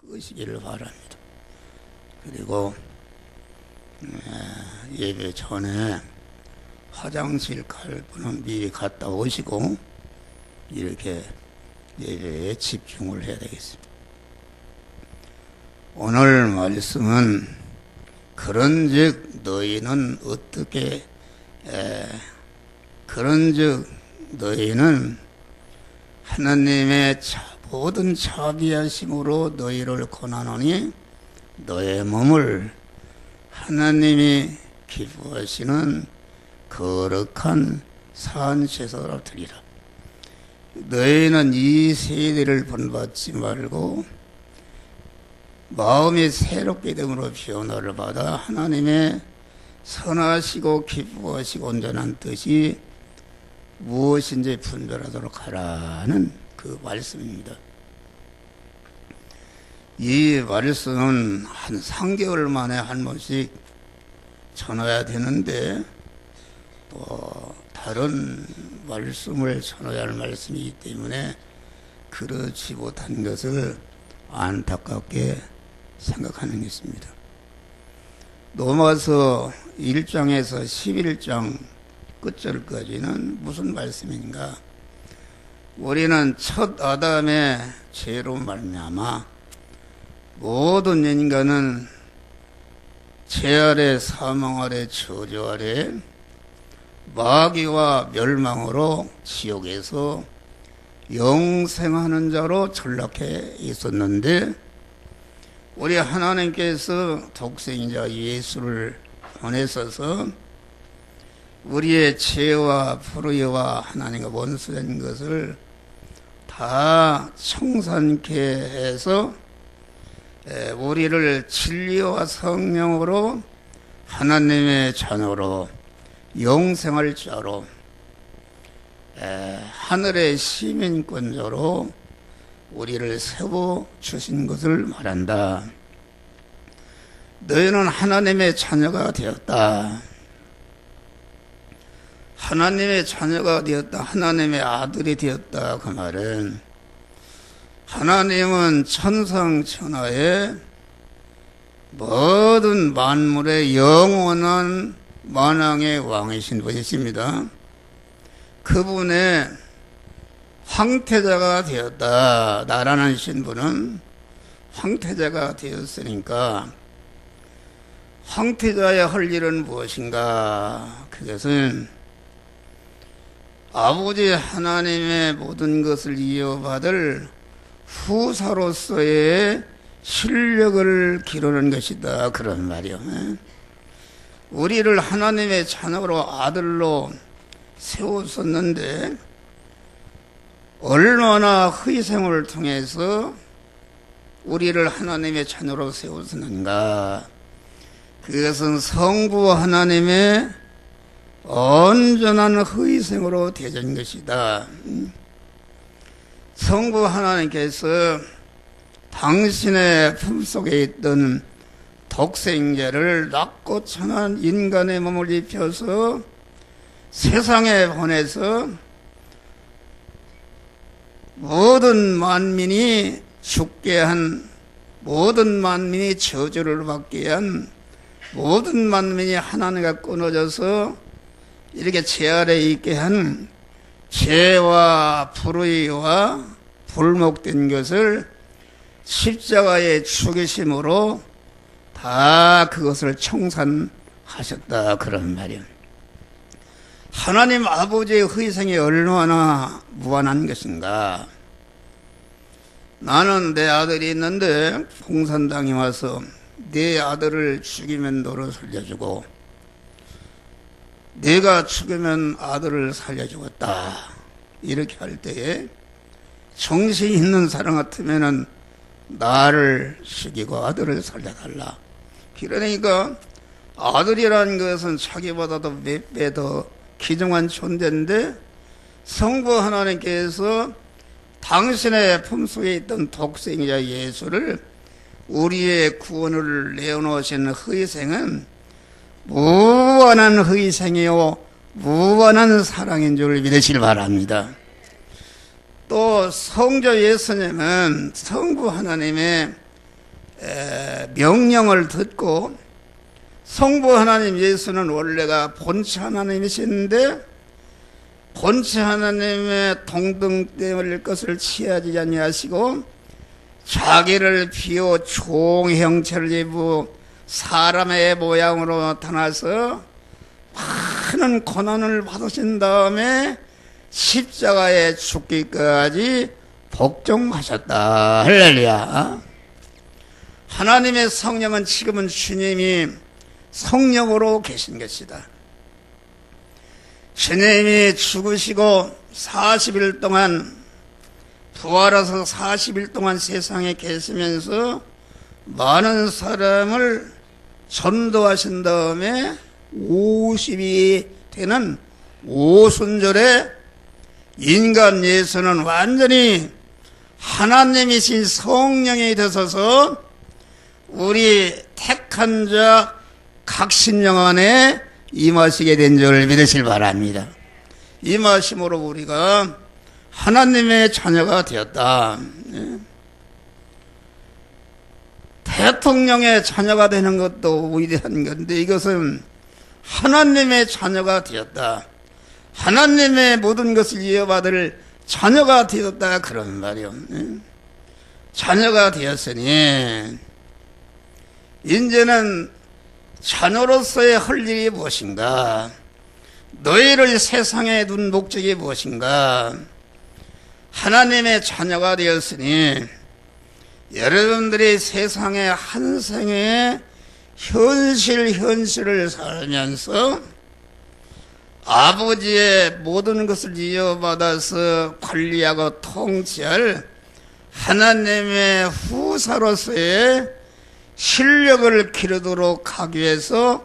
끄시기를 바랍니다. 그리고 예배 전에 화장실 갈 분은 미리 갔다 오시고 이렇게 예배에 집중을 해야 되겠습니다. 오늘 말씀은 그런즉 너희는 어떻게 그런즉 너희는 하나님의 모든 자비하심으로 너희를 권하노니 너의 몸을 하나님이 기뻐하시는 거룩한 산제사로 드리라. 너희는 이 세대를 본받지 말고 마음이 새롭게 됨으로 변화를 받아 하나님의 선하시고 기뻐하시고 온전한 뜻이 무엇인지 분별하도록 하라는 그 말씀입니다. 이 말씀은 한 3개월 만에 한 번씩 전해야 되는데 또 다른 말씀을 전해야 할 말씀이기 때문에 그렇지 못한 것을 안타깝게 생각하는 것입니다. 로마서 1장에서 11장 끝절까지는 무슨 말씀인가? 우리는 첫 아담의 죄로 말미암아 모든 인간은 죄 아래 사망 아래 저주 아래 마귀와 멸망으로 지옥에서 영생하는 자로 전락해 있었는데 우리 하나님께서 독생자 예수를 보내셔서 우리의 죄와 불의와 하나님과 원수된 것을 다 청산케 해서 우리를 진리와 성령으로 하나님의 자녀로 영생할 자로 하늘의 시민권자로 우리를 세워주신 것을 말한다. 너희는 하나님의 자녀가 되었다. 하나님의 자녀가 되었다. 하나님의 아들이 되었다. 그 말은 하나님은 천상천하의 모든 만물의 영원한 만왕의 왕이신 분이십니다. 그분의 황태자가 되었다. 나라는 신분은 황태자가 되었으니까 황태자의 할 일은 무엇인가? 그것은 아버지 하나님의 모든 것을 이어받을 후사로서의 실력을 기르는 것이다. 그런 말이요. 우리를 하나님의 자녀로 아들로 세웠었는데 얼마나 희생을 통해서 우리를 하나님의 자녀로 세웠었는가. 그것은 성부 하나님의 온전한 희생으로 되어진 것이다. 성부 하나님께서 당신의 품속에 있던 독생자를 낮고 천한 인간의 몸을 입혀서 세상에 보내서 모든 만민이 죽게 한, 모든 만민이 저주를 받게 한, 모든 만민이 하나님과 끊어져서 이렇게 죄 아래 있게 한 죄와 불의와 불목된 것을 십자가의 죽이심으로 다 그것을 청산하셨다. 그런 말이에요. 하나님 아버지의 희생이 얼마나 무한한 것인가. 나는 내 아들이 있는데 공산당이 와서 네 아들을 죽이면 너를 살려주고 내가 죽으면 아들을 살려주겠다. 이렇게 할 때에 정신 있는 사람 같으면은 나를 죽이고 아들을 살려달라. 그러니까 아들이라는 것은 자기보다도 몇 배 더 귀중한 존재인데 성부 하나님께서 당신의 품속에 있던 독생자 예수를 우리의 구원을 내어놓으신 희생은 무한한 희생이요 무한한 사랑인 줄 믿으시길 바랍니다. 또 성자 예수님은 성부 하나님의 명령을 듣고 성부 하나님 예수는 원래가 본체 하나님이시는데 본체 하나님의 동등됨을 것을 취하지 아니하시고 자기를 비워 종 형체를 입고 사람의 모양으로 나타나서 많은 고난을 받으신 다음에 십자가에 죽기까지 복종하셨다. 할렐루야. 하나님의 성령은 지금은 주님이 성령으로 계신 것이다. 주님이 죽으시고 40일 동안 부활해서 40일 동안 세상에 계시면서 많은 사람을 전도하신 다음에 50이 되는 오순절에 인간 예수는 완전히 하나님이신 성령이 되셔서 우리 택한 자 각신령 안에 임하시게 된 줄 믿으실 바랍니다. 임하심으로 우리가 하나님의 자녀가 되었다. 대통령의 자녀가 되는 것도 위대한 건데 이것은 하나님의 자녀가 되었다. 하나님의 모든 것을 이어받을 자녀가 되었다. 그런 말이요. 자녀가 되었으니 이제는 자녀로서의 할 일이 무엇인가? 너희를 세상에 둔 목적이 무엇인가? 하나님의 자녀가 되었으니 여러분들이 세상의 한 생의 현실을 살면서 아버지의 모든 것을 이어받아서 관리하고 통치할 하나님의 후사로서의 실력을 기르도록 하기 위해서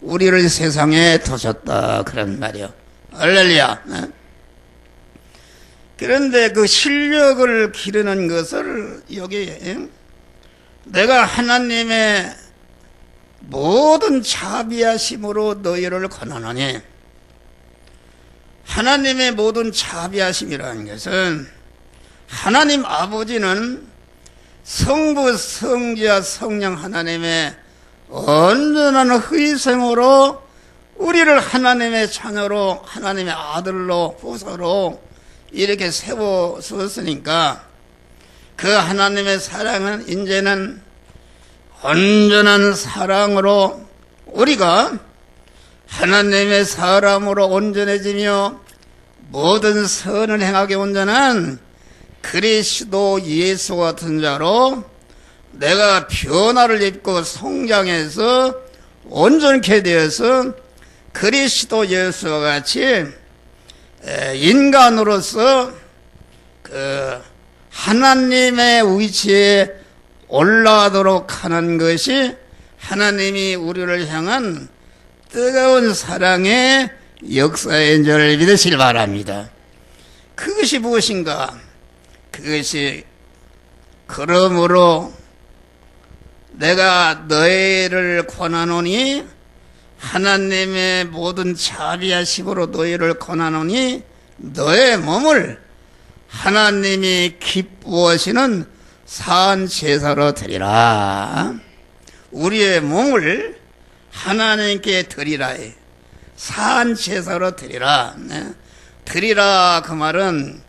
우리를 세상에 두셨다. 그런 말이요. 할렐루야. 그런데 그 실력을 기르는 것을 여기에 내가 하나님의 모든 자비하심으로 너희를 권하노니, 하나님의 모든 자비하심이라는 것은 하나님 아버지는 성부, 성자, 성령 하나님의 온전한 희생으로 우리를 하나님의 자녀로, 하나님의 아들로, 후사로 이렇게 세워주었으니까 그 하나님의 사랑은 이제는 온전한 사랑으로 우리가 하나님의 사람으로 온전해지며 모든 선을 행하게 온전한 그리스도 예수 같은 자로 내가 변화를 입고 성장해서 온전케 되어서 그리스도 예수와 같이 인간으로서 그 하나님의 위치에 올라가도록 하는 것이 하나님이 우리를 향한 뜨거운 사랑의 역사인 줄 믿으시길 바랍니다. 그것이 무엇인가? 그것이 그러므로 내가 너희를 권하노니, 하나님의 모든 자비하심으로 너희를 권하노니 너의 몸을 하나님이 기뻐하시는 산 제사로 드리라. 우리의 몸을 하나님께 드리라. 산 제사로 드리라. 드리라 그 말은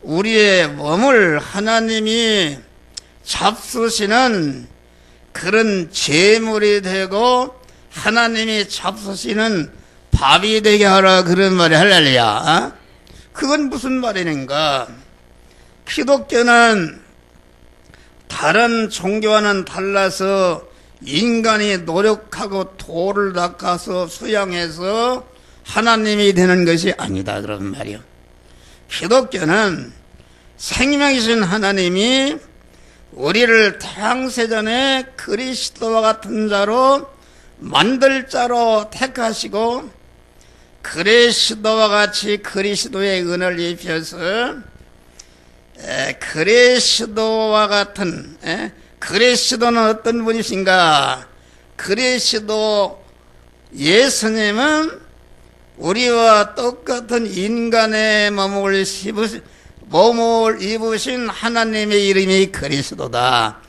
우리의 몸을 하나님이 잡수시는 그런 제물이 되고 하나님이 잡수시는 밥이 되게 하라, 그런 말이 할렐루야. 그건 무슨 말이는가? 기독교는 다른 종교와는 달라서 인간이 노력하고 도를 닦아서 수양해서 하나님이 되는 것이 아니다, 그런 말이요. 기독교는 생명이신 하나님이 우리를 태양세전에 그리스도와 같은 자로 만들 자로 택하시고 그리스도와 같이 그리스도의 은을 입혀서 그리스도와 같은, 그리스도는 어떤 분이신가? 그리스도 예수님은 우리와 똑같은 인간의 몸을 입으신 하나님의 이름이 그리스도다.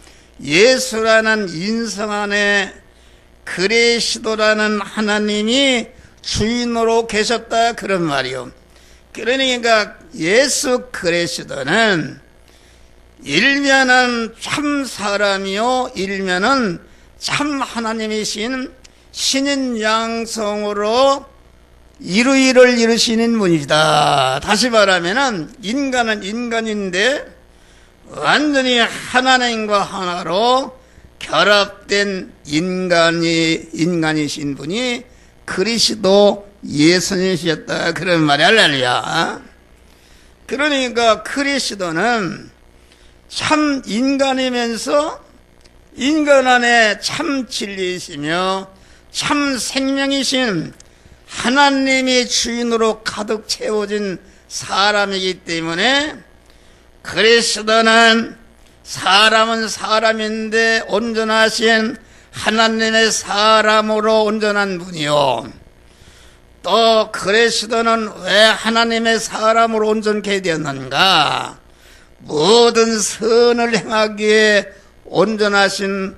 예수라는 인성 안에 그리스도라는 하나님이 주인으로 계셨다 그런 말이요. 그러니까 예수 그리스도는 일면은 참 사람이요 일면은 참 하나님이신 신인 양성으로 이루이를 이루시는 분이다. 다시 말하면은 인간은 인간인데 완전히 하나님과 하나로 결합된 인간이신 분이 그리스도 예수님이셨다 그런 말이 할렐루야. 그러니까 그리스도는 참 인간이면서 인간 안에 참 진리이시며 참 생명이신 하나님이 주인으로 가득 채워진 사람이기 때문에 그리스도는 사람은 사람인데 온전하신 하나님의 사람으로 온전한 분이요. 또 그리스도는 왜 하나님의 사람으로 온전케 되었는가? 모든 선을 행하기에 온전하신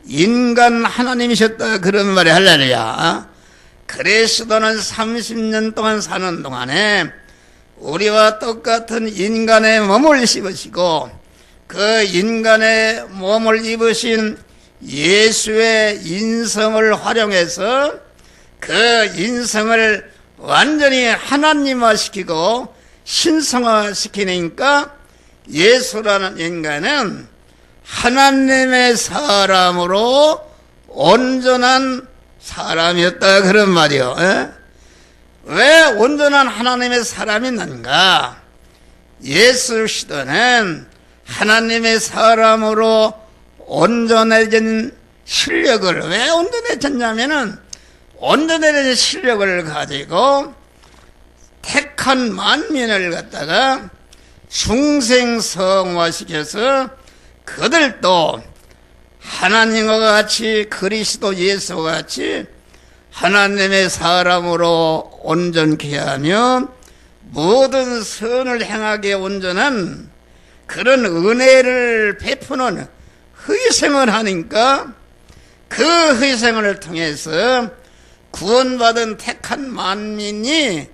인간 하나님이셨다 그런 말이 할렐루야. 그리스도는 30년 동안 사는 동안에 우리와 똑같은 인간의 몸을 입으시고 그 인간의 몸을 입으신 예수의 인성을 활용해서 그 인성을 완전히 하나님화시키고 신성화시키니까 예수라는 인간은 하나님의 사람으로 온전한 사람이었다 그런 말이요. 왜 온전한 하나님의 사람이었는가? 예수 시대는 하나님의 사람으로 온전해진 실력을 왜 온전해졌냐면은 온전해진 실력을 가지고 택한 만민을 갖다가 중생성화시켜서 그들도 하나님과 같이 그리스도 예수와 같이 하나님의 사람으로 온전케 하며 모든 선을 행하게 온전한 그런 은혜를 베푸는 희생을 하니까 그 희생을 통해서 구원받은 택한 만민이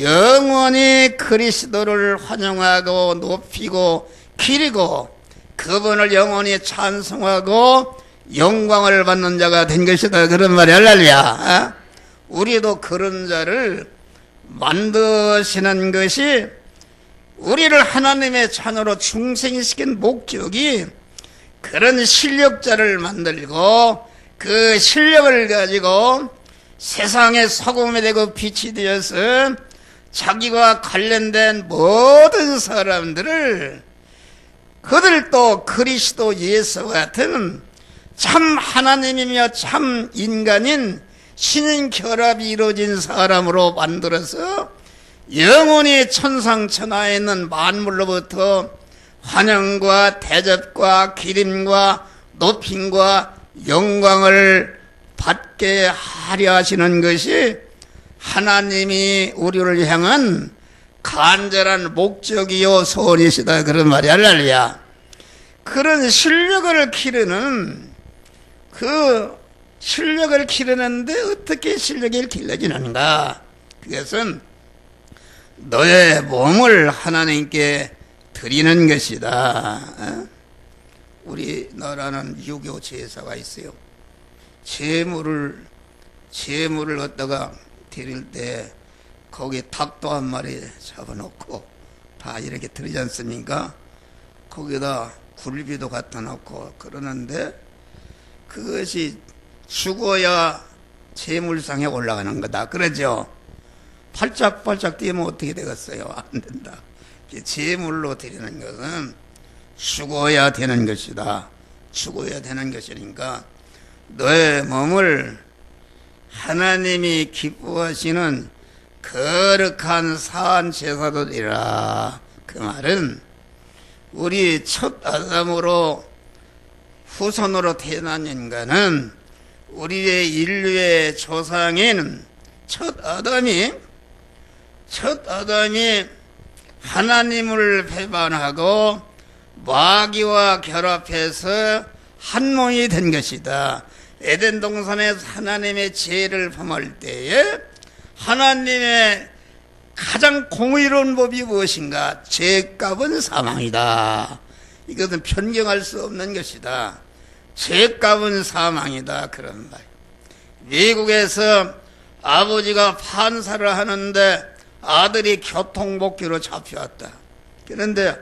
영원히 그리스도를 환영하고 높이고 기리고 그분을 영원히 찬송하고 영광을 받는 자가 된 것이다 그런 말이 할렐루야. 우리도 그런 자를 만드시는 것이 우리를 하나님의 자녀로 중생시킨 목적이 그런 실력자를 만들고 그 실력을 가지고 세상의 소금이 되고 빛이 되어서 자기와 관련된 모든 사람들을 그들도 그리스도 예수 같은 참 하나님이며 참 인간인 신인 결합이 이루어진 사람으로 만들어서 영원히 천상천하에 있는 만물로부터 환영과 대접과 기림과 높임과 영광을 받게 하려 하시는 것이 하나님이 우리를 향한 간절한 목적이요 소원이시다 그런 말이 할렐루야. 그런 실력을 기르는 그 실력을 기르는데 어떻게 실력이 길러지는가? 그것은 너의 몸을 하나님께 드리는 것이다. 우리나라는 유교 제사가 있어요. 제물을 갖다가 드릴 때 거기 닭도 한 마리 잡아놓고 다 이렇게 드리지 않습니까? 거기다 굴비도 갖다 놓고 그러는데 그것이 죽어야 제물상에 올라가는 거다. 그러죠? 팔짝팔짝 뛰면 어떻게 되겠어요? 안 된다. 제물로 드리는 것은 죽어야 되는 것이다. 죽어야 되는 것이니까 너의 몸을 하나님이 기뻐하시는 거룩한 사한 제사도 되라. 그 말은 우리 첫 아담으로 후손으로 태어난 인간은 우리의 인류의 조상인 첫 아담이 하나님을 배반하고 마귀와 결합해서 한 몸이 된 것이다. 에덴 동산에서 하나님의 죄를 범할 때에 하나님의 가장 공의로운 법이 무엇인가? 죄값은 사망이다. 이것은 변경할 수 없는 것이다. 죄값은 사망이다. 그런 말. 미국에서 아버지가 판사를 하는데 아들이 교통복귀로 잡혀왔다. 그런데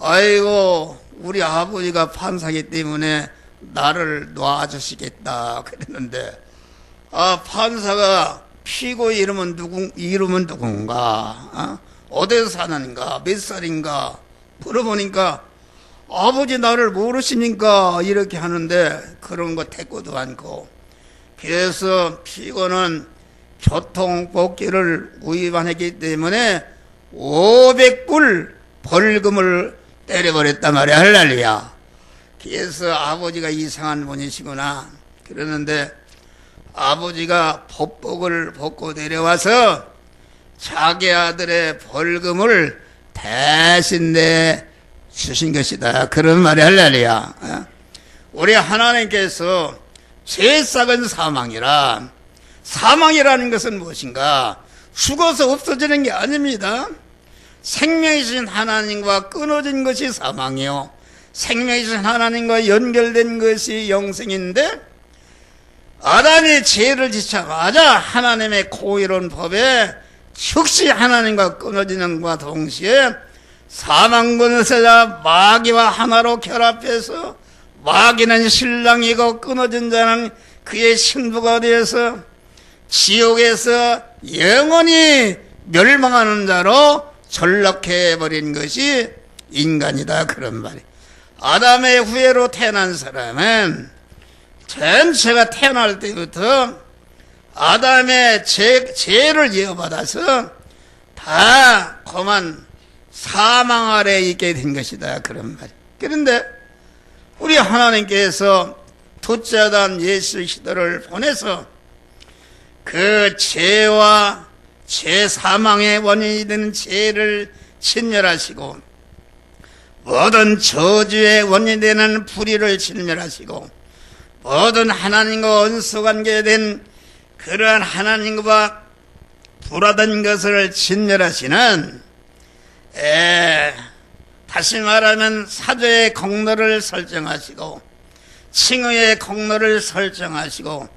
아이고 우리 아버지가 판사기 때문에 나를 놔주시겠다 그랬는데 판사가 피고 이름은 누군가 어디서 사는가 몇 살인가 물어보니까 아버지 나를 모르십니까 이렇게 하는데 그런 거 대꾸도 않고 그래서 피고는 교통복귀를 위반했기 때문에 500불 벌금을 때려버렸단 말이야. 할렐루야. 그래서 아버지가 이상한 분이시구나 그러는데 아버지가 법복을 벗고 내려와서 자기 아들의 벌금을 대신 내 주신 것이다. 그런 말이 할렐루야. 우리 하나님께서 죄싹은 사망이라. 사망이라는 것은 무엇인가? 죽어서 없어지는 게 아닙니다. 생명이신 하나님과 끊어진 것이 사망이요, 생명이신 하나님과 연결된 것이 영생인데 아담이 죄를 짓자마자 하나님의 공의로운 법에 즉시 하나님과 끊어지는 것과 동시에 사망권세자 마귀와 하나로 결합해서 마귀는 신랑이고 끊어진 자는 그의 신부가 되어서 지옥에서 영원히 멸망하는 자로 전락해버린 것이 인간이다. 그런 말이. 아담의 후예로 태어난 사람은 전체가 태어날 때부터 아담의 죄를 이어받아서 다 그만 사망 아래에 있게 된 것이다. 그런 말이. 그런데 우리 하나님께서 둘째 아담 예수 그리스도를 보내서 그 죄와 죄 사망의 원인이 되는 죄를 진멸하시고 모든 저주의 원인이 되는 불의를 진멸하시고 모든 하나님과 원수관계된 그러한 하나님과 불하던 것을 진멸하시는 다시 말하면 사죄의 공로를 설정하시고 칭의의 공로를 설정하시고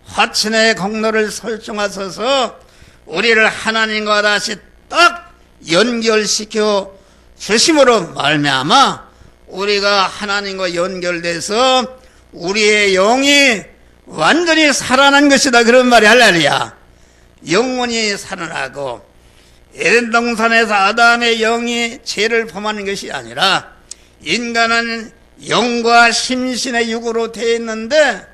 화친의 공로를 설정하셔서 우리를 하나님과 다시 딱 연결시켜 주심으로 말미암아 우리가 하나님과 연결돼서 우리의 영이 완전히 살아난 것이다. 그런 말이 할렐루야. 영원히 살아나고 에덴 동산에서 아담의 영이 죄를 범하는 것이 아니라 인간은 영과 심신의 육으로 되어 있는데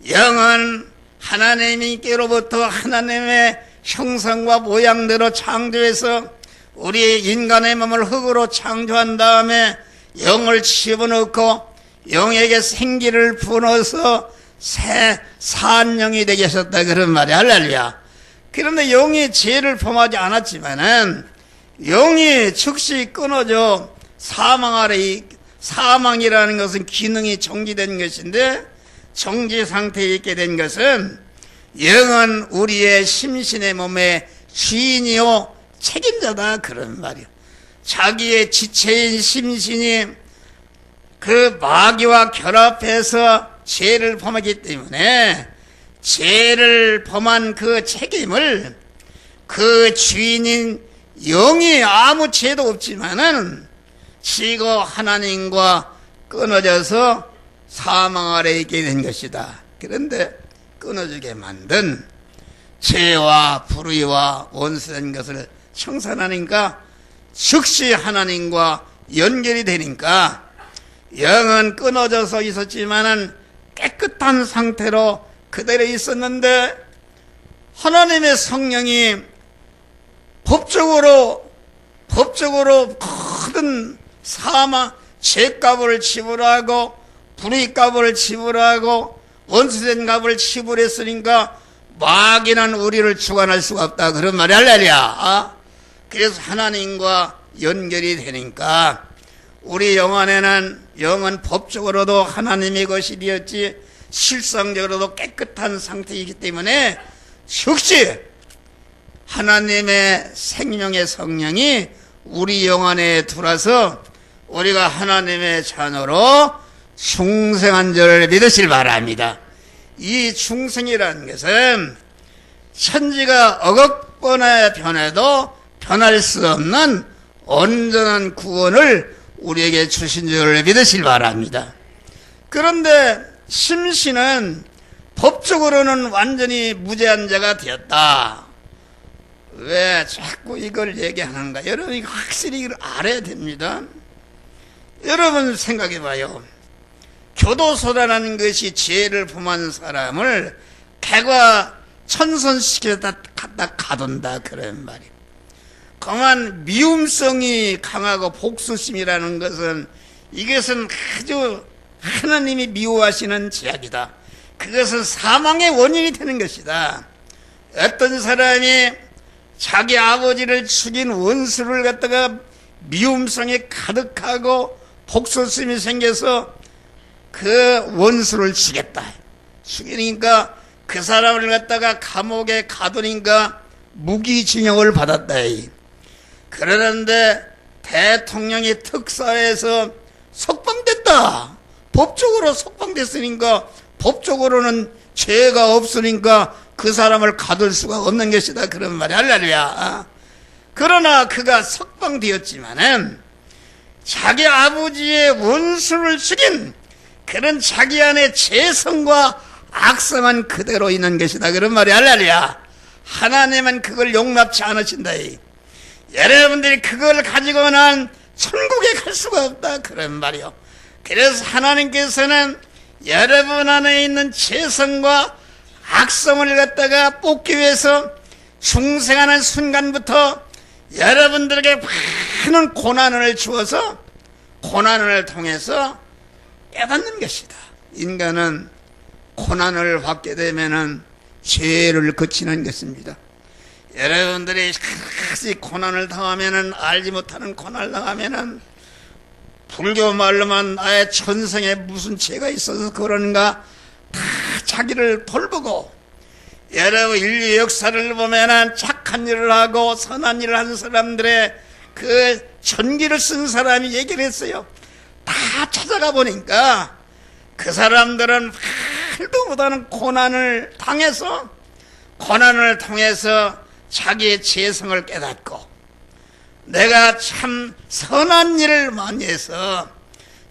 영은 하나님께로부터 하나님의 형상과 모양대로 창조해서 우리 인간의 몸을 흙으로 창조한 다음에 영을 집어넣고 영에게 생기를 부어서 새 산영이 되게 하셨다. 그런 말이 할렐루야. 그런데 영이 죄를 범하지 않았지만은 영이 즉시 끊어져 사망 아래, 사망이라는 것은 기능이 정지된 것인데 정지 상태에 있게 된 것은 영은 우리의 심신의 몸의 주인이요 책임자다. 그런 말이요. 자기의 지체인 심신이 그 마귀와 결합해서 죄를 범하기 때문에 죄를 범한 그 책임을 그 주인인 영이 아무 죄도 없지만은 지고 하나님과 끊어져서 사망 아래에 있게 된 것이다. 그런데 끊어지게 만든 죄와 불의와 원수된 것을 청산하니까 즉시 하나님과 연결이 되니까 영은 끊어져서 있었지만은 깨끗한 상태로 그대로 있었는데 하나님의 성령이 법적으로 모든 사망 죄값을 지불하고 불의값을 지불하고 원수된 값을 지불했으니까 마귀는 우리를 주관할 수가 없다. 그런 말이 할렐루야. 그래서 하나님과 연결이 되니까 우리 영 안에는 영은 법적으로도 하나님의 것이 되었지 실상적으로도 깨끗한 상태이기 때문에 즉시 하나님의 생명의 성령이 우리 영 안에 들어와서 우리가 하나님의 자녀로 중생한 줄을 믿으실 바랍니다. 이 중생이라는 것은 천지가 억억 번에 변해도 변할 수 없는 온전한 구원을 우리에게 주신 줄을 믿으실 바랍니다. 그런데 심신은 법적으로는 완전히 무죄한 자가 되었다. 왜 자꾸 이걸 얘기하는가? 여러분이 확실히 이걸 알아야 됩니다. 여러분 생각해 봐요. 교도소라는 것이 죄를 범한 사람을 개과 천선시켜다 갖다 가둔다 그런 말이에요. 그만 미움성이 강하고 복수심이라는 것은 이것은 아주 하나님이 미워하시는 죄악이다. 그것은 사망의 원인이 되는 것이다. 어떤 사람이 자기 아버지를 죽인 원수를 갖다가 미움성이 가득하고 복수심이 생겨서 그 원수를 죽였다. 죽이니까 그 사람을 갖다가 감옥에 가두니까 무기징역을 받았다. 그러는데 대통령이 특사에서 석방됐다. 법적으로 석방됐으니까 법적으로는 죄가 없으니까 그 사람을 가둘 수가 없는 것이다. 그런 말이 할렐루야. 그러나 그가 석방되었지만은 자기 아버지의 원수를 죽인 그런 자기 안에 죄성과 악성은 그대로 있는 것이다. 그런 말이 할렐루야. 하나님은 그걸 용납치 않으신다. 여러분들이 그걸 가지고는 천국에 갈 수가 없다. 그런 말이요. 그래서 하나님께서는 여러분 안에 있는 죄성과 악성을 갖다가 뽑기 위해서 중생하는 순간부터 여러분들에게 많은 고난을 주어서 고난을 통해서 깨닫는 것이다. 인간은 고난을 받게 되면은 죄를 거치는 것입니다. 여러분들이 같이 고난을 당하면은 알지 못하는 고난을 당하면은 불교 말로만 나의 천성에 무슨 죄가 있어서 그런가 다 자기를 돌보고 여러분 인류 역사를 보면은 착한 일을 하고 선한 일을 하는 사람들의 그 전기를 쓴 사람이 얘기를 했어요. 다 찾아가 보니까 그 사람들은 말도 못하는 고난을 당해서 고난을 통해서 자기의 죄성을 깨닫고 내가 참 선한 일을 많이 해서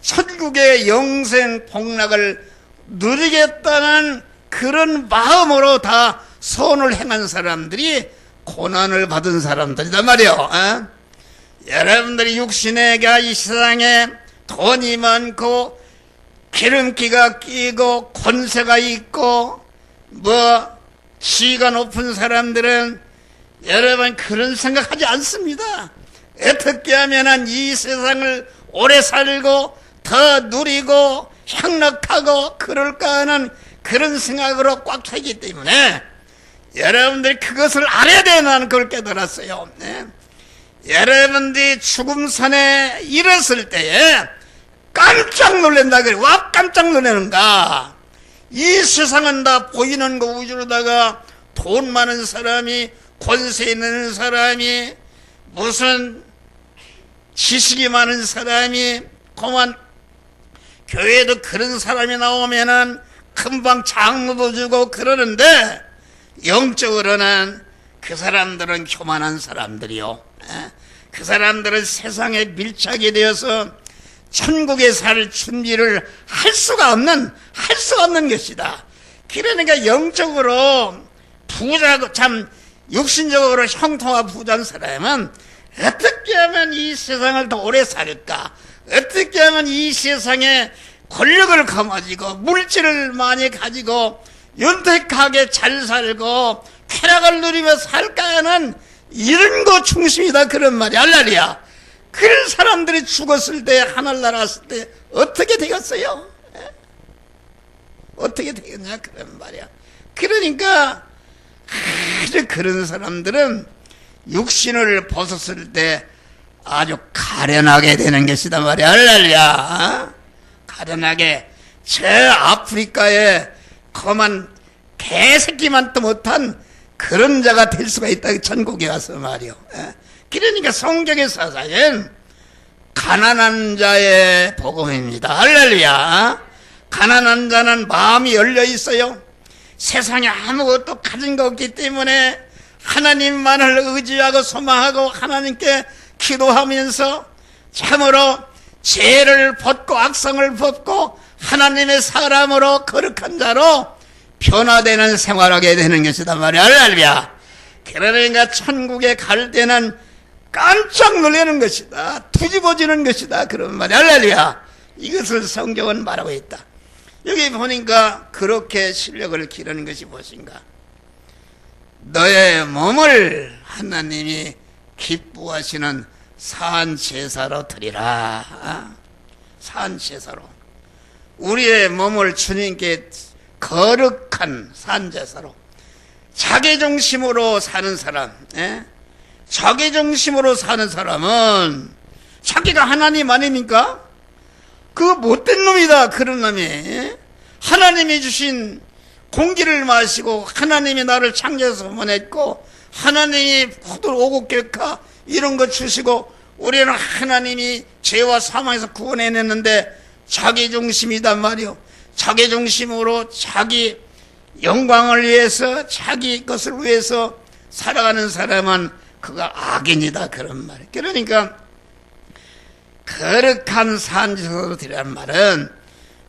천국의 영생 복락을 누리겠다는 그런 마음으로 다 선을 행한 사람들이 고난을 받은 사람들이단 말이에요. 어? 여러분들이 육신에가 이 세상에 돈이 많고 기름기가 끼고 권세가 있고 지위가 높은 사람들은 여러분 그런 생각하지 않습니다. 어떻게 하면 이 세상을 오래 살고 더 누리고 향락하고 그럴까 하는 그런 생각으로 꽉 차기 때문에 여러분들이 그것을 알아야 돼. 나는 그걸 깨달았어요. 네. 여러분들이 죽음산에 이르렀을 때에 깜짝 놀란다 그래. 왜 깜짝 놀라는가? 이 세상은 다 보이는 거 우주로다가 돈 많은 사람이 권세 있는 사람이 무슨 지식이 많은 사람이 그만 교회에도 그런 사람이 나오면은 금방 장로도 주고 그러는데 영적으로는 그 사람들은 교만한 사람들이요. 그 사람들은 세상에 밀착이 되어서 천국에 살 준비를 할 수가 없는 것이다. 그러니까 영적으로 부자, 참 육신적으로 형통한 부자인 사람은 어떻게 하면 이 세상을 더 오래 살까? 어떻게 하면 이 세상에 권력을 가지고 물질을 많이 가지고 윤택하게 잘 살고 쾌락을 누리며 살까 하는 이런 거 중심이다. 그런 말이 할렐루야. 그런 사람들이 죽었을 때 하늘나라 갔을 때 어떻게 되겠어요? 어떻게 되겠냐 그런 말이야. 그러니까 아주 그런 사람들은 육신을 벗었을 때 아주 가련하게 되는 것이다 말이야. 할렐루야. 아련하게 저 아프리카에 거만 개새끼만도 못한 그런 자가 될 수가 있다. 천국에 가서 말이요. 그러니까 성경의 사사는 가난한 자의 복음입니다. 할렐루야. 가난한 자는 마음이 열려 있어요. 세상에 아무것도 가진 거 없기 때문에 하나님만을 의지하고 소망하고 하나님께 기도하면서 참으로 죄를 벗고 악성을 벗고 하나님의 사람으로 거룩한 자로 변화되는 생활하게 되는 것이다 말이야. 할렐루야. 그러니까 천국에 갈 때는 깜짝 놀라는 것이다. 뒤집어지는 것이다. 그런 말이야. 할렐루야. 이것을 성경은 말하고 있다. 여기 보니까 그렇게 실력을 기르는 것이 무엇인가? 너의 몸을 하나님이 기뻐하시는 산제사로 드리라. 산제사로. 우리의 몸을 주님께 거룩한 산제사로. 자기중심으로 사는 사람, 자기중심으로 사는 사람은 자기가 하나님 아닙니까? 그 못된 놈이다. 그런 놈이 하나님이 주신 공기를 마시고 하나님이 나를 창조해서 보냈고 하나님이 호들 오곡격하 이런 거 주시고 우리는 하나님이 죄와 사망에서 구원해냈는데 자기중심이단 말이요. 자기중심으로 자기 영광을 위해서 자기 것을 위해서 살아가는 사람은 그가 악인이다. 그런 말. 그러니까 거룩한 산지서로 드리라는 말은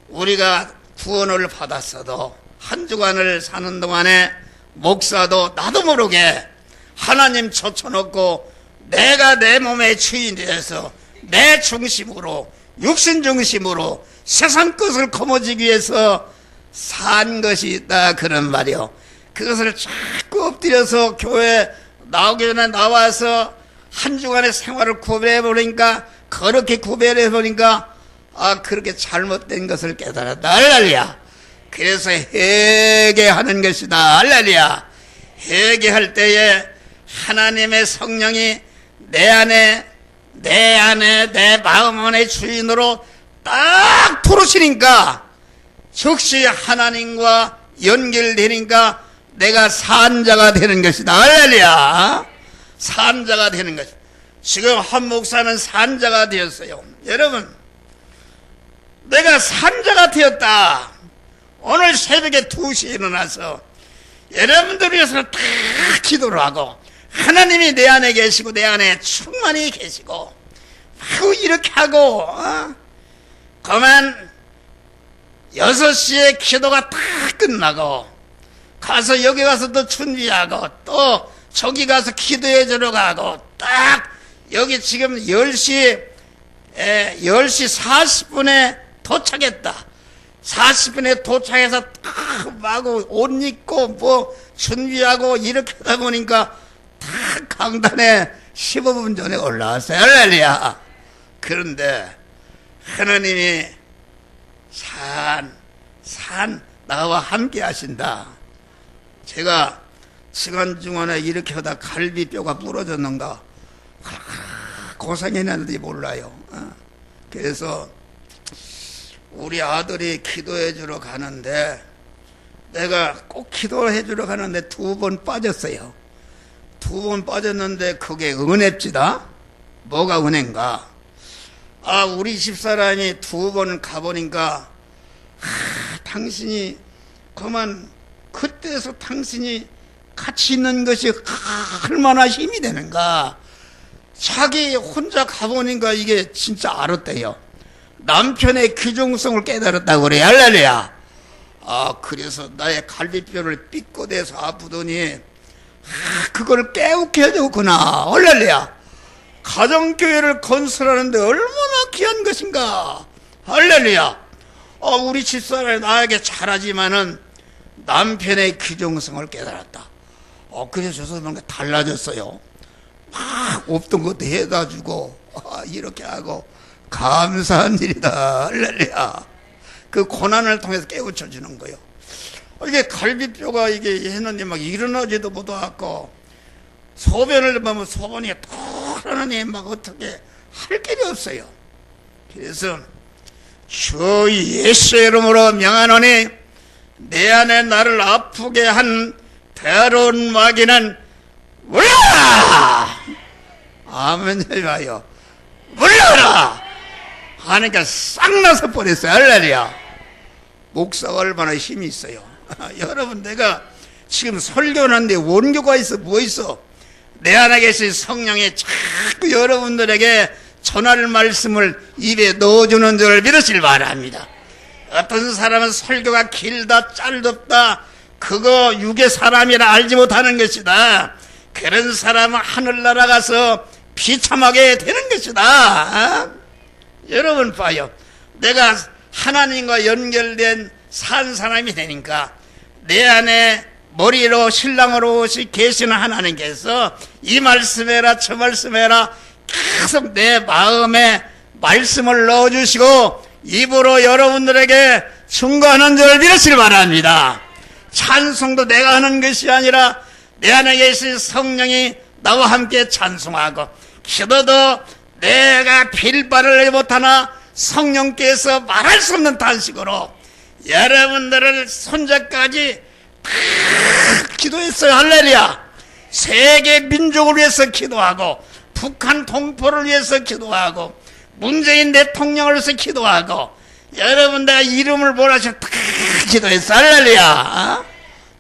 우리가 구원을 받았어도 한 주간을 사는 동안에 목사도 나도 모르게 하나님 젖혀놓고 내가 내 몸의 주인이 돼서 내 중심으로 육신 중심으로 세상 것을 거머쥐기 위해서 산 것이 있다. 그런 말이요. 그것을 자꾸 엎드려서 교회 나오기 전에 나와서 한 주간의 생활을 구별해보니까 그렇게 구별해보니까 그렇게 잘못된 것을 깨달았다. 할렐루야. 그래서 회개하는 것이다. 할렐루야. 회개할 때에 하나님의 성령이 내 안에 내 마음 안의 주인으로 딱 들어오시니까 즉시 하나님과 연결되니까 내가 산자가 되는 것이다. 할렐루야. 산자가 되는 것이다. 지금 한 목사는 산자가 되었어요. 여러분, 내가 산자가 되었다. 오늘 새벽에 2시에 일어나서 여러분들 위해서 다 기도를 하고 하나님이 내 안에 계시고 내 안에 충만히 계시고 이렇게 하고 그만 6시에 기도가 다 끝나고 가서 여기 가서 또 준비하고 또 저기 가서 기도해 주러 가고 딱 여기 지금 10시 40분에 도착했다. 40분에 도착해서 딱 마구 옷 입고 뭐 준비하고 이렇게 하다 보니까 딱 강단에 15분 전에 올라왔어요. 할렐루야. 그런데 하나님이 나와 함께 하신다. 제가 시간 중간에 이렇게 하다 갈비뼈가 부러졌는가 고생했는지 몰라요. 그래서 우리 아들이 기도해 주러 가는데 내가 꼭 기도해 주러 가는데 2번 빠졌어요. 2번 빠졌는데 그게 은혜입니다. 뭐가 은혜인가? 우리 집사람이 2번 가보니까 당신이 그만 그때서 당신이 같이 있는 것이 얼마나 힘이 되는가. 자기 혼자 가보니까 이게 진짜 알았대요. 남편의 귀중성을 깨달았다고 그래. 할렐루야. 그래서 나의 갈비뼈를 삐꼬대서 아프더니 그걸 깨우게 해줬구나. 할렐루야. 가정교회를 건설하는데 얼마나 귀한 것인가. 할렐루야. 우리 집사람이 나에게 잘하지만은 남편의 귀중성을 깨달았다. 그래서 저 사람은 달라졌어요. 막 없던 것도 해다 주고 이렇게 하고 감사한 일이다. 할렐루야. 그 고난을 통해서 깨우쳐 주는 거예요. 이게 갈비뼈가 이게 했는데 막 일어나지도 못하고 소변을 보면 소변이 털어내니 막 어떻게 할 길이 없어요. 그래서 주 예수의 이름으로 명하노니 내 안에 나를 아프게 한 더러운 마귀는 물러라! 아멘 해봐요. 물러라! 하니까 싹 나서 버렸어요. 할렐루야. 목사가 얼마나 힘이 있어요. 여러분, 내가 지금 설교하는데 원교가 있어, 뭐 있어? 내 안에 계신 성령이 자꾸 여러분들에게 전할 말씀을 입에 넣어주는 줄 믿으시길 바랍니다. 어떤 사람은 설교가 길다 짧다 그거 육의 사람이라 알지 못하는 것이다. 그런 사람은 하늘나라 가서 비참하게 되는 것이다. 여러분 봐요. 내가 하나님과 연결된 산 사람이 되니까 내 안에 머리로 신랑으로 계시는 하나님께서 이 말씀해라 저 말씀해라 계속 내 마음에 말씀을 넣어주시고 입으로 여러분들에게 증거하는 줄 믿으시길 바랍니다. 찬송도 내가 하는 것이 아니라 내 안에 계신 성령이 나와 함께 찬송하고, 기도도 내가 빌바를 못하나 성령께서 말할 수 없는 단식으로 여러분들을 손자까지 다 기도했어요. 할렐루야. 세계 민족을 위해서 기도하고, 북한 동포를 위해서 기도하고, 문재인 대통령을 위해서 기도하고, 여러분 내가 이름을 몰아서 다 기도했어. 할렐루야.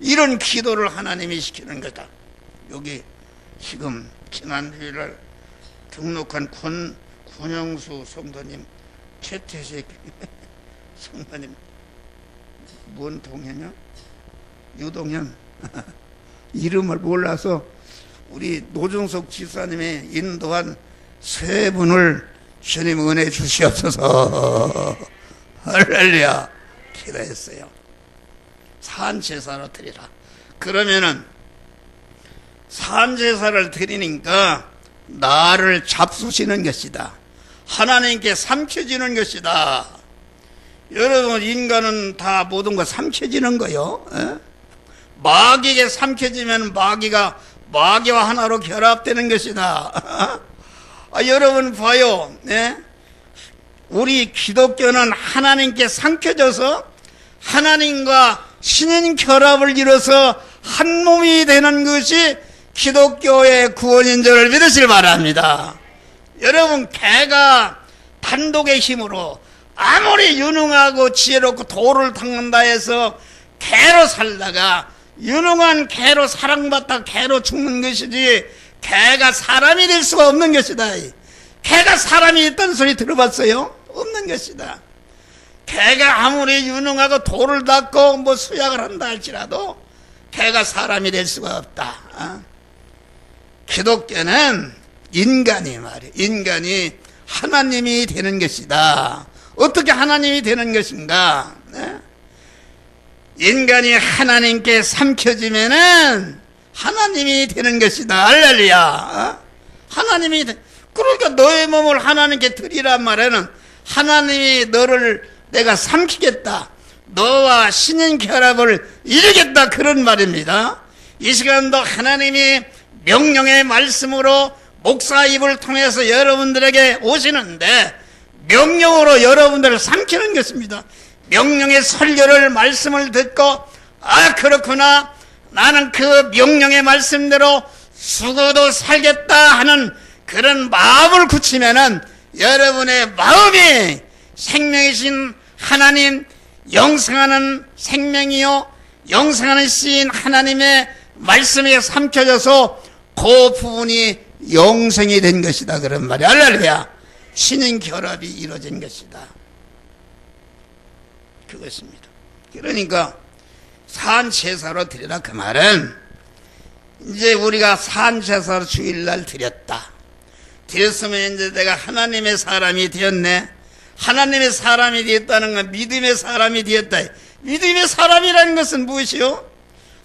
이런 기도를 하나님이 시키는 거다. 여기 지금 지난주일날 등록한 권영수 성도님, 최태식 성도님, 뭔 동현이요? 유동현. 이름을 몰라서 우리 노중석 지사님이 인도한 세 분을 주님 은혜 주시옵소서. 할렐루야. 기도했어요. 산제사로 드리라. 그러면은 산제사를 드리니까 나를 잡수시는 것이다. 하나님께 삼켜지는 것이다. 여러분, 인간은 다 모든 거 삼켜지는 거요. 마귀에게 삼켜지면 마귀와 하나로 결합되는 것이다. 여러분 봐요. 우리 기독교는 하나님께 삼켜져서 하나님과 신인 결합을 이뤄서 한 몸이 되는 것이 기독교의 구원인 줄 믿으시길 바랍니다. 여러분, 개가 단독의 힘으로 아무리 유능하고 지혜롭고 도를 닦는다 해서 개로 살다가 유능한 개로 사랑받다 개로 죽는 것이지, 개가 사람이 될 수가 없는 것이다. 개가 사람이 있다는 소리 들어봤어요? 없는 것이다. 개가 아무리 유능하고 도를 닦고 뭐 수약을 한다 할지라도 개가 사람이 될 수가 없다. 기독교는 인간이 말이에요. 인간이 하나님이 되는 것이다. 어떻게 하나님이 되는 것인가? 인간이 하나님께 삼켜지면은 하나님이 되는 것이다. 할렐루야. 하나님이 그러니까 너의 몸을 하나님께 드리란 말에는 하나님이 너를 내가 삼키겠다, 너와 신인 결합을 이루겠다, 그런 말입니다. 이 시간도 하나님이 명령의 말씀으로 목사 입을 통해서 여러분들에게 오시는데 명령으로 여러분들을 삼키는 것입니다. 명령의 설교를 말씀을 듣고 그렇구나, 나는 그 명령의 말씀대로 죽어도 살겠다 하는 그런 마음을 굳히면은 여러분의 마음이 생명이신 하나님, 영생하는 생명이요 영생하는 씨인 하나님의 말씀에 삼켜져서 그 부분이 영생이 된 것이다, 그런 말이야. 할렐루야. 신인 결합이 이루어진 것이다, 그것입니다. 그러니까 산제사로 드리라, 그 말은 이제 우리가 산제사로 주일날 드렸다. 드렸으면 이제 내가 하나님의 사람이 되었네. 하나님의 사람이 되었다는 건 믿음의 사람이 되었다. 믿음의 사람이라는 것은 무엇이요?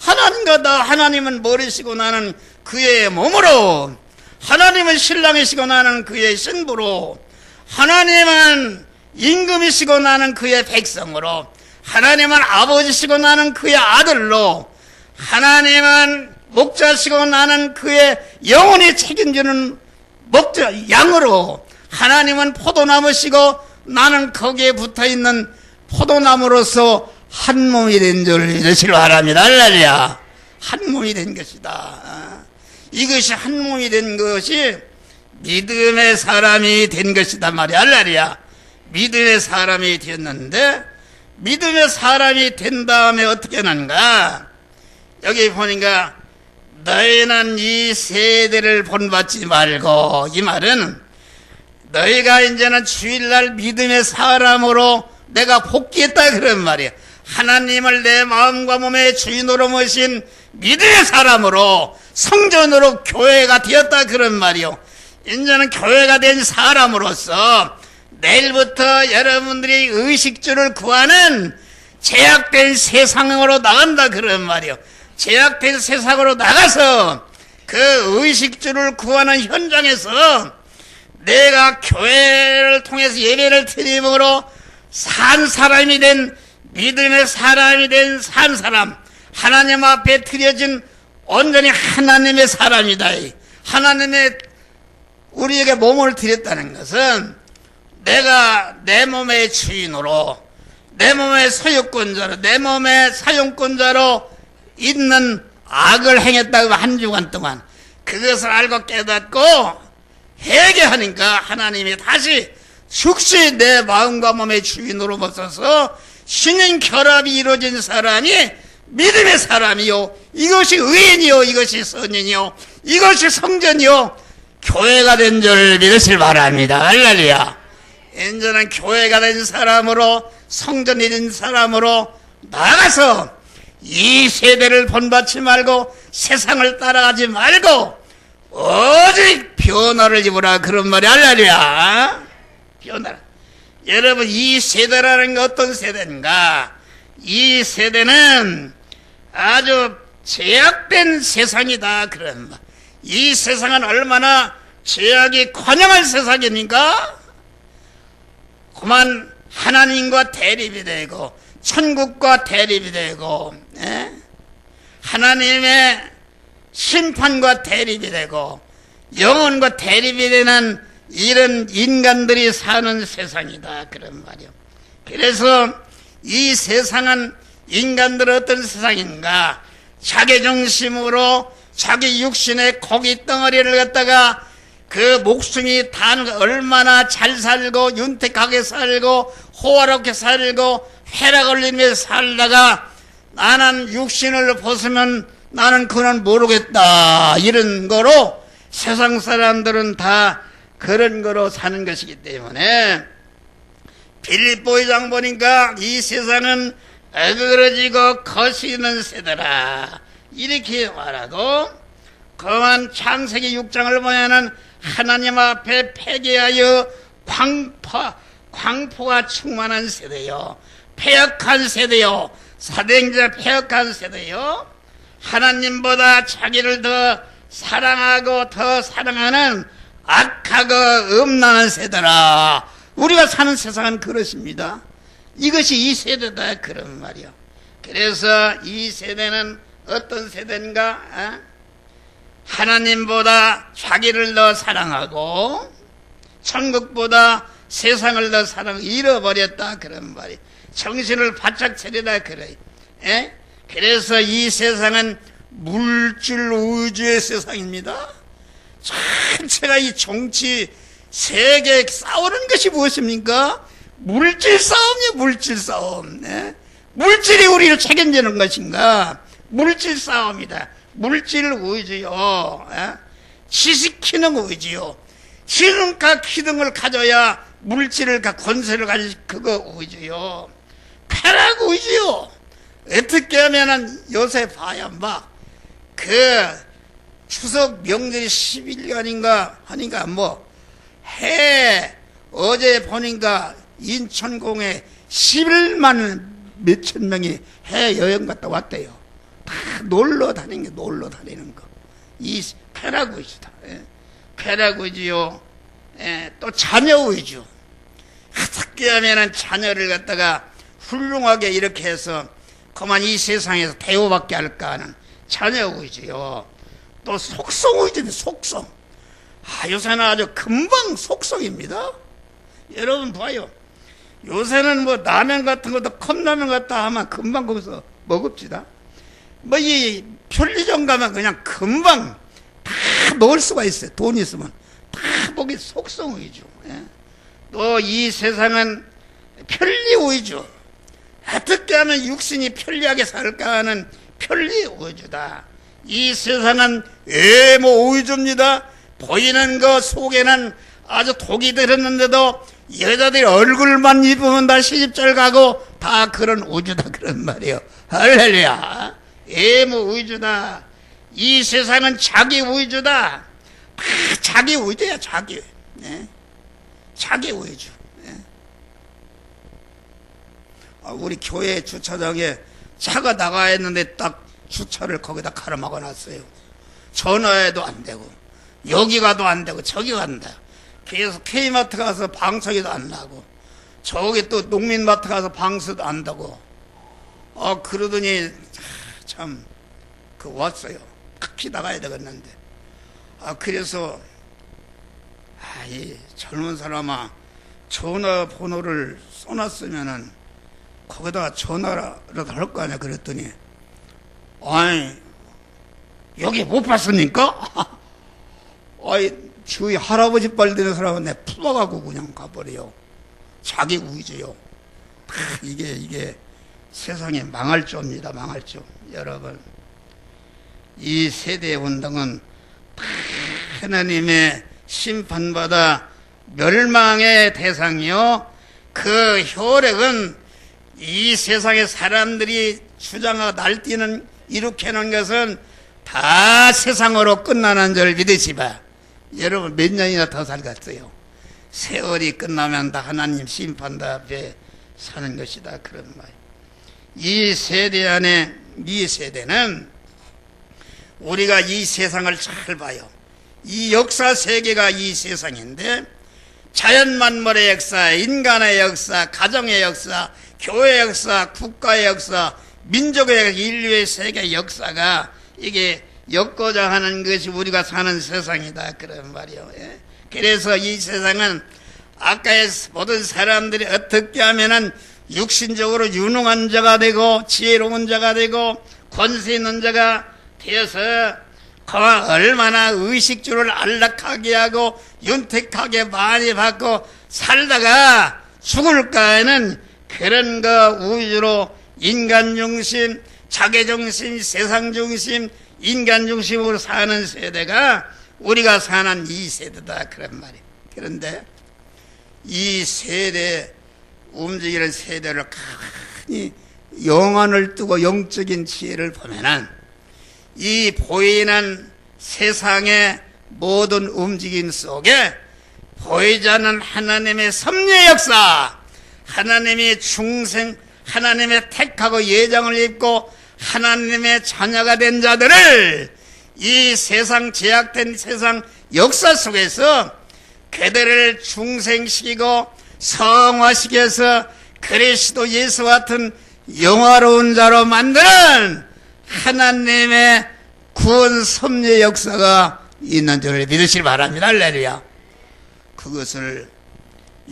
하나님과 하나님은 머리시고 나는 그의 몸으로, 하나님은 신랑이시고 나는 그의 신부로, 하나님은 임금이시고 나는 그의 백성으로, 하나님은 아버지시고 나는 그의 아들로, 하나님은 목자시고 나는 그의 영혼이 책임지는 목자 양으로, 하나님은 포도나무시고 나는 거기에 붙어있는 포도나무로서 한 몸이 된 줄 믿으시기 바랍니다. 할렐루야. 한 몸이 된 것이다. 이것이 한 몸이 된 것이 믿음의 사람이 된 것이다 말이야. 할렐루야. 믿음의 사람이 되었는데, 믿음의 사람이 된 다음에 어떻게 하는가? 여기 보니까 너희는 이 세대를 본받지 말고, 이 말은 너희가 이제는 주일날 믿음의 사람으로 내가 복귀했다 그런 말이야. 하나님을 내 마음과 몸의 주인으로 모신 믿음의 사람으로, 성전으로 교회가 되었다 그런 말이요. 이제는 교회가 된 사람으로서 내일부터 여러분들이 의식주를 구하는 제약된 세상으로 나간다 그런 말이요. 제약된 세상으로 나가서 그 의식주를 구하는 현장에서 내가 교회를 통해서 예배를 드림으로 산 사람이 된, 믿음의 사람이 된 산 사람, 하나님 앞에 드려진 온전히 하나님의 사람이다. 하나님의 우리에게 몸을 드렸다는 것은 내가 내 몸의 주인으로, 내 몸의 소유권자로, 내 몸의 사용권자로 있는 악을 행했다고 한 주간 동안 그것을 알고 깨닫고 회개하니까 하나님이 다시 즉시 내 마음과 몸의 주인으로 모셔서 신인 결합이 이루어진 사람이 믿음의 사람이요, 이것이 의인이요, 이것이 선인이요, 이것이 성전이요, 교회가 된 줄 믿으실 바랍니다. 할렐루야. 이제는 교회가 된 사람으로, 성전이 된 사람으로 나가서 이 세대를 본받지 말고 세상을 따라가지 말고 오직 변화를 입으라 그런 말이. 할렐루야. 변화라. 여러분, 이 세대라는 게 어떤 세대인가? 이 세대는 아주 제약된 세상이다 그런 말. 이 세상은 얼마나 제약이 관영한 세상입니까? 그만 하나님과 대립이 되고 천국과 대립이 되고, 하나님의 심판과 대립이 되고 영혼과 대립이 되는 이런 인간들이 사는 세상이다 그런 말이요. 그래서 이 세상은 인간들은 어떤 세상인가? 자기 중심으로 자기 육신의 고기 덩어리를 갖다가 그 목숨이 단 얼마나 잘 살고 윤택하게 살고 호화롭게 살고 쾌락 걸리며 살다가 나는 육신을 벗으면 나는 그건 모르겠다, 이런 거로 세상 사람들은 다 그런 거로 사는 것이기 때문에 빌립보 2장 보니까 이 세상은 어그러지고 거시는 세대라 이렇게 말하고, 그만 창세기 6장을 보면은 하나님 앞에 패배하여 광포가 충만한 세대요, 패역한 세대요, 사대행자 패역한 세대요, 하나님보다 자기를 더 사랑하고 더 사랑하는 악하고 음란한 세대라. 우리가 사는 세상은 그렇습니다. 이것이 이 세대다 그런 말이요. 그래서 이 세대는 어떤 세대인가? 하나님보다 자기를 더 사랑하고 천국보다 세상을 더 잃어버렸다 그런 말이에요. 정신을 바짝 차리다 그래. 그래서 이 세상은 물질 우주의 세상입니다. 전체가 이 정치 세계 싸우는 것이 무엇입니까? 물질 싸움이에요. 물질 싸움. 물질이 우리를 책임지는 것인가? 물질 싸움이다. 물질 우주요. 지식기능 우주요. 지능과 기능을 가져야 물질을 권세를 가질 그거 우주요. 쾌락 우주요. 어떻게 하면은 요새 봐야 그 추석 명절이 11년인가 하니까 어제 보니까 인천공에 11만 몇천 명이 해 여행 갔다 왔대요. 다 놀러 다니는 거. 이 쾌락 위주다. 쾌락 위주요. 또 자녀 위주. 어떻게 하면은 자녀를 갖다가 훌륭하게 이렇게 해서 그만 이 세상에서 대우받게 할까 하는 자녀 위주요. 또 속성 위주인데 속성. 요새는 아주 금방 속성입니다. 여러분 봐요. 요새는 뭐 라면 같은 것도 컵라면 같다 하면 금방 거기서 먹읍시다. 뭐 이 편리점 가면 그냥 금방 다 먹을 수가 있어요. 돈 있으면 다 먹이 속성 위주. 또 이 세상은 편리 위주. 어떻게 하면 육신이 편리하게 살까 하는 편리 위주다. 이 세상은 외모 위주입니다. 보이는 것 속에는 아주 독이 들었는데도 여자들이 얼굴만 입으면 다 시집잘 가고 다 그런 우주다 그런 말이에요. 할렐루야. 외모 위주다. 이 세상은 자기 위주다. 다 자기 위주야. 자기. 자기 위주. 우리 교회 주차장에 차가 나가야 했는데 딱 주차를 거기다 가로막아 놨어요. 전화해도 안 되고 여기 가도 안 되고 저기 간다. 그래서 K마트 가서 방청이도 안 나고 저기 또 농민마트 가서 방수도 안 되고 그러더니 참 왔어요. 급히 나가야 되겠는데 그래서 이 젊은 사람아 전화번호를 써놨으면은 거기다가 전화라도 할 거 아니야. 그랬더니 아니 여기 못 봤습니까? 아이 주위 할아버지 빨 되는 사람은 내 풀어가고 그냥 가버려요. 자기 위주요. 이게 세상에 망할 조입니다. 망할 조. 여러분 이 세대 운동은 하나님의 심판받아 멸망의 대상이요. 그 혈액은 이 세상의 사람들이 주장하고 날뛰는 일으켜놓은 것은 다 세상으로 끝나는 줄 믿으시바. 여러분 몇 년이나 더 살겠어요. 세월이 끝나면 다 하나님 심판대 앞에 사는 것이다 그런 말. 이 세대 안에 이 세대는 우리가 이 세상을 잘 봐요. 이 역사 세계가 이 세상인데 자연 만물의 역사, 인간의 역사, 가정의 역사, 교회 역사, 국가의 역사, 민족의 역사, 인류의 세계 역사가 이게 엮고자 하는 것이 우리가 사는 세상이다 그런 말이요. 그래서 이 세상은 아까의 모든 사람들이 어떻게 하면은 육신적으로 유능한 자가 되고 지혜로운 자가 되고 권세 있는 자가 되어서 그와 얼마나 의식주를 안락하게 하고 윤택하게 많이 받고 살다가 죽을까에는 그런 거 위주로 인간 중심, 자기 중심, 세상 중심, 인간 중심으로 사는 세대가 우리가 사는 이 세대다 그런 말이에요. 그런데 이 세대 움직이는 세대를 가만히 영안을 뜨고 영적인 지혜를 보면은 이 보이는 세상의 모든 움직임 속에 보이지 않는 하나님의 섭리의 역사, 하나님의 중생, 하나님의 택하고 예정을 입고 하나님의 자녀가 된 자들을 이 세상 제약된 세상 역사 속에서 그들을 중생시키고 성화시켜서 그리스도 예수 같은 영화로운 자로 만드는 하나님의 구원 섭리의 역사가 있는 줄을 믿으시기 바랍니다. 할렐루야. 그것을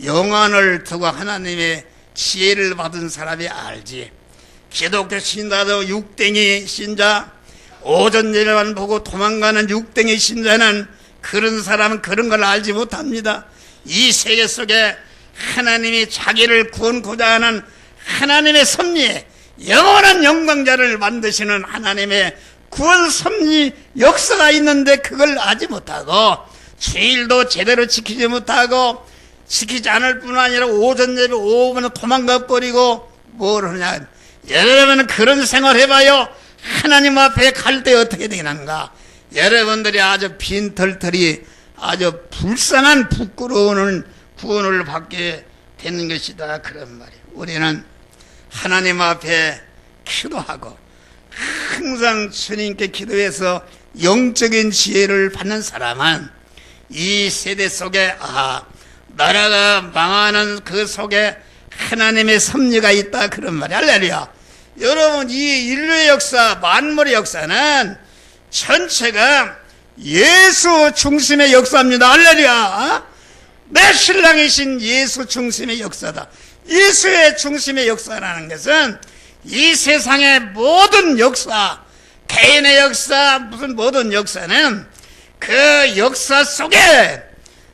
영안을 두고 하나님의 지혜를 받은 사람이 알지. 기독교 신자도 육댕이 신자, 오전 예배만 보고 도망가는 육댕이 신자는 그런 사람은 그런 걸 알지 못합니다. 이 세계 속에 하나님이 자기를 구원코자 하는 하나님의 섭리, 영원한 영광자를 만드시는 하나님의 구원 섭리 역사가 있는데 그걸 알지 못하고 주일도 제대로 지키지 못하고 지키지 않을 뿐 아니라 오전 예배 5분은 도망가 버리고 뭘 하냐. 여러분은 그런 생활 해봐요. 하나님 앞에 갈 때 어떻게 되는가. 여러분들이 아주 빈털털이 아주 불쌍한 부끄러운 구원을 받게 되는 것이다 그런 말이에요. 우리는 하나님 앞에 기도하고 항상 주님께 기도해서 영적인 지혜를 받는 사람은 이 세대 속에 나라가 망하는 그 속에 하나님의 섭리가 있다 그런 말이야. 할렐루야. 여러분 이 인류의 역사, 만물의 역사는 전체가 예수 중심의 역사입니다. 할렐루야. 내 신랑이신 예수 중심의 역사다. 예수의 중심의 역사라는 것은 이 세상의 모든 역사, 개인의 역사, 무슨 모든 역사는 그 역사 속에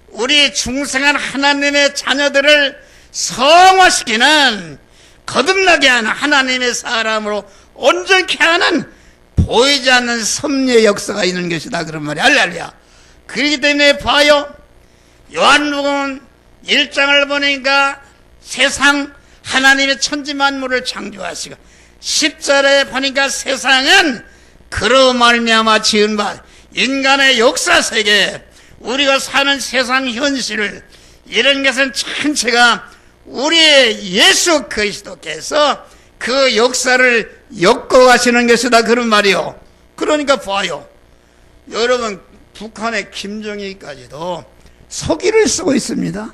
우리 중생한 하나님의 자녀들을 성화시키는, 거듭나게 하는 하나님의 사람으로 온전케 하는 보이지 않는 섭리의 역사가 있는 것이다, 그런 말이야. 할렐루야. 그렇기 때문에 봐요, 요한복음 1장을 보니까 세상 하나님의 천지 만물을 창조하시고, 10절에 보니까 세상은 그로 말미암아 지은 바, 인간의 역사 세계, 우리가 사는 세상 현실을, 이런 것은 전체가 우리의 예수 그리스도께서 그 역사를 엮어가시는 것이다, 그런 말이요. 그러니까 봐요, 여러분, 북한의 김정일까지도 서기를 쓰고 있습니다.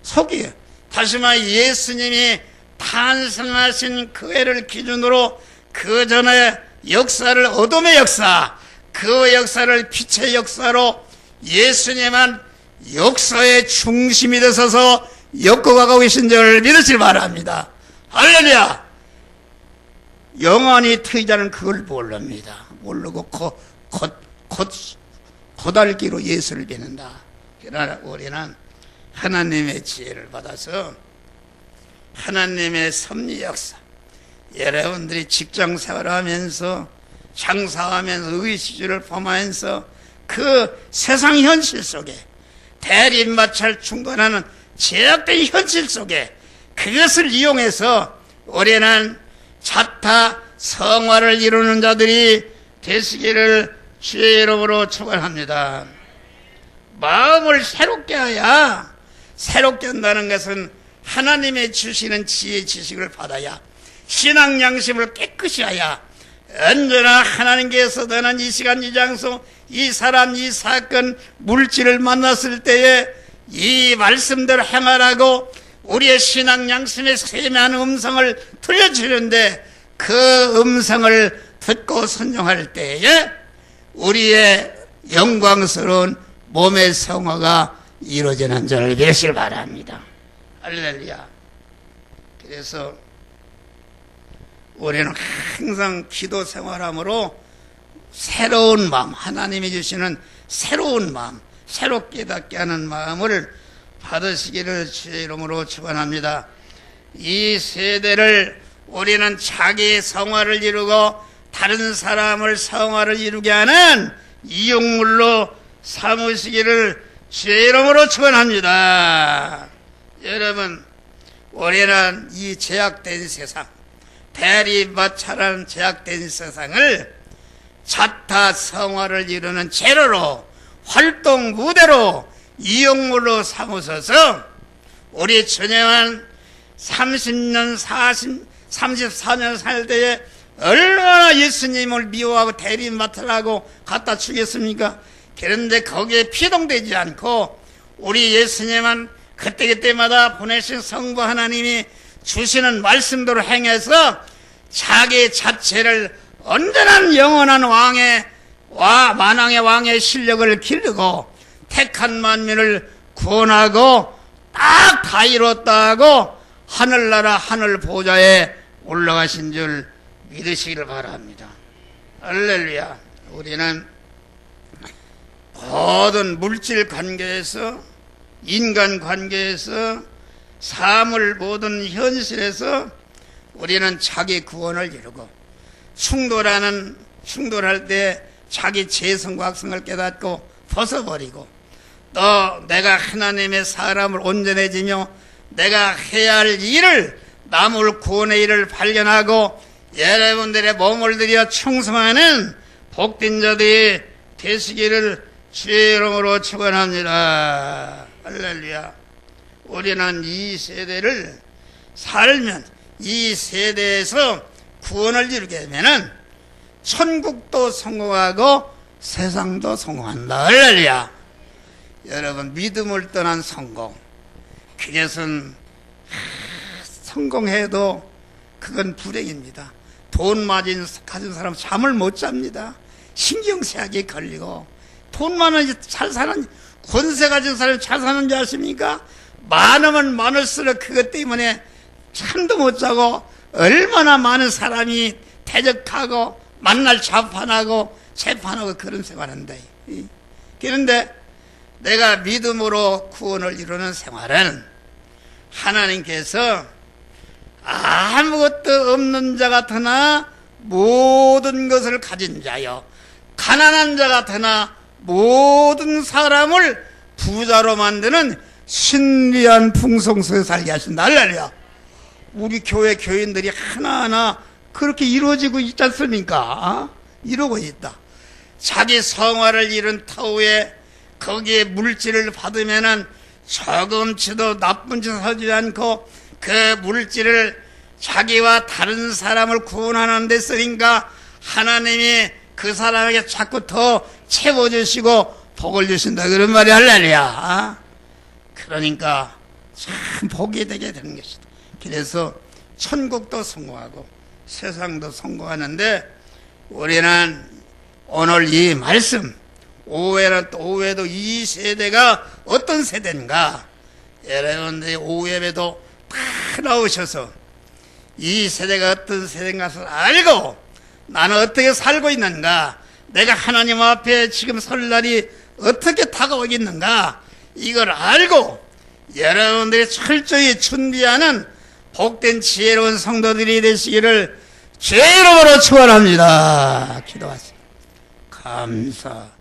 서기. 다시 말해 예수님이 탄생하신 그 해를 기준으로 그 전에 역사를, 어둠의 역사, 그 역사를 빛의 역사로 예수님은 역사의 중심이 되셔서 엮어가고 계신 줄 믿으시기 바랍니다. 할렐루야. 영원히 트이자는 그걸 모릅니다. 모르고 곧알기로 예수를 믿는다. 그러나 우리는 하나님의 지혜를 받아서 하나님의 섭리 역사, 여러분들이 직장 생활하면서 장사하면서 의식주를 범하면서 그 세상 현실 속에 대립마찰 충돌하는 제약된 현실 속에 그것을 이용해서 우리는 자타 성화를 이루는 자들이 되시기를 주의 이름으로 축원합니다. 마음을 새롭게 하야, 새롭게 한다는 것은 하나님의 주시는 지혜 지식을 받아야, 신앙 양심을 깨끗이 하야, 언제나 하나님께서 더는 이 시간 이 장소 이 사람 이 사건 물질을 만났을 때에 이 말씀대로 행하라고 우리의 신앙 양심의 세미한 음성을 들려주는데, 그 음성을 듣고 순종할 때에 우리의 영광스러운 몸의 성화가 이루어지는 줄 믿으시길 바랍니다. 할렐루야. 그래서 우리는 항상 기도 생활함으로 새로운 마음, 하나님이 주시는 새로운 마음, 새롭게 깨닫게 하는 마음을 받으시기를 주의 이름으로 축원합니다. 이 세대를 우리는 자기 성화를 이루고 다른 사람을 성화를 이루게 하는 이용물로 삼으시기를 주의 이름으로 축원합니다. 여러분, 우리는 이 제약된 세상, 대립마찰한 제약된 세상을 자타 성화를 이루는 재료로, 활동 무대로, 이용물로 삼으셔서 우리 주님은 30년, 34년 살 때에 얼마나 예수님을 미워하고 대립마찰하고 갖다 주겠습니까? 그런데 거기에 피동되지 않고 우리 예수님은 그때그때마다 보내신 성부 하나님이 주시는 말씀대로 행해서 자기 자체를 온전한 영원한 만왕의 왕의 실력을 기르고 택한 만민을 구원하고 딱 다 이뤘다고 하늘나라 하늘 보좌에 올라가신 줄 믿으시기를 바랍니다. 할렐루야. 우리는 모든 물질 관계에서, 인간 관계에서, 사물 모든 현실에서 우리는 자기 구원을 이루고, 충돌할 때 자기 재성과 악성을 깨닫고 벗어버리고, 또 내가 하나님의 사람을 온전해지며 내가 해야 할 일을, 남을 구원의 일을 발견하고 여러분들의 몸을 들여 충성하는 복된 자들이 되시기를 주의 이름으로 축원합니다. 할렐루야. 우리는 이 세대를 살면, 이 세대에서 구원을 이루게 되면은 천국도 성공하고 세상도 성공한다. 할렐루야. 여러분, 믿음을 떠난 성공, 그것은 성공해도 그건 불행입니다. 돈 가진 사람 잠을 못 잡니다. 신경쇠약이 걸리고, 돈 많은 잘 사는, 권세 가진 사람이 잘 사는 줄 아십니까? 많으면 많을수록 그것 때문에 잠도 못 자고 얼마나 많은 사람이 대적하고 만날 자판하고 재판하고 그런 생활한다. 그런데 내가 믿음으로 구원을 이루는 생활은 하나님께서 아무것도 없는 자 같으나 모든 것을 가진 자요, 가난한 자 같으나 모든 사람을 부자로 만드는 신비한 풍성소에 살게 하신다. 할렐루야. 우리 교회 교인들이 하나하나 그렇게 이루어지고 있지 않습니까? 이루고 있다. 자기 성화를 이룬 터후에 거기에 물질을 받으면은 조금치도 나쁜 짓을 하지 않고 그 물질을 자기와 다른 사람을 구원하는 데 쓰니까 하나님이 그 사람에게 자꾸 더 채워주시고 복을 주신다. 그런 말이 할렐루야. 그러니까 참 복이 되게 되는 것이다. 그래서 천국도 성공하고 세상도 성공하는데 우리는 오늘 이 말씀 오후에도 이 세대가 어떤 세대인가, 여러분들이 오후 예배도 다 나오셔서 이 세대가 어떤 세대인가 알고 나는 어떻게 살고 있는가, 내가 하나님 앞에 지금 설 날이 어떻게 다가오겠는가, 이걸 알고 여러분들이 철저히 준비하는 복된 지혜로운 성도들이 되시기를 주의 이름으로 축원합니다. 기도하세요. 감사.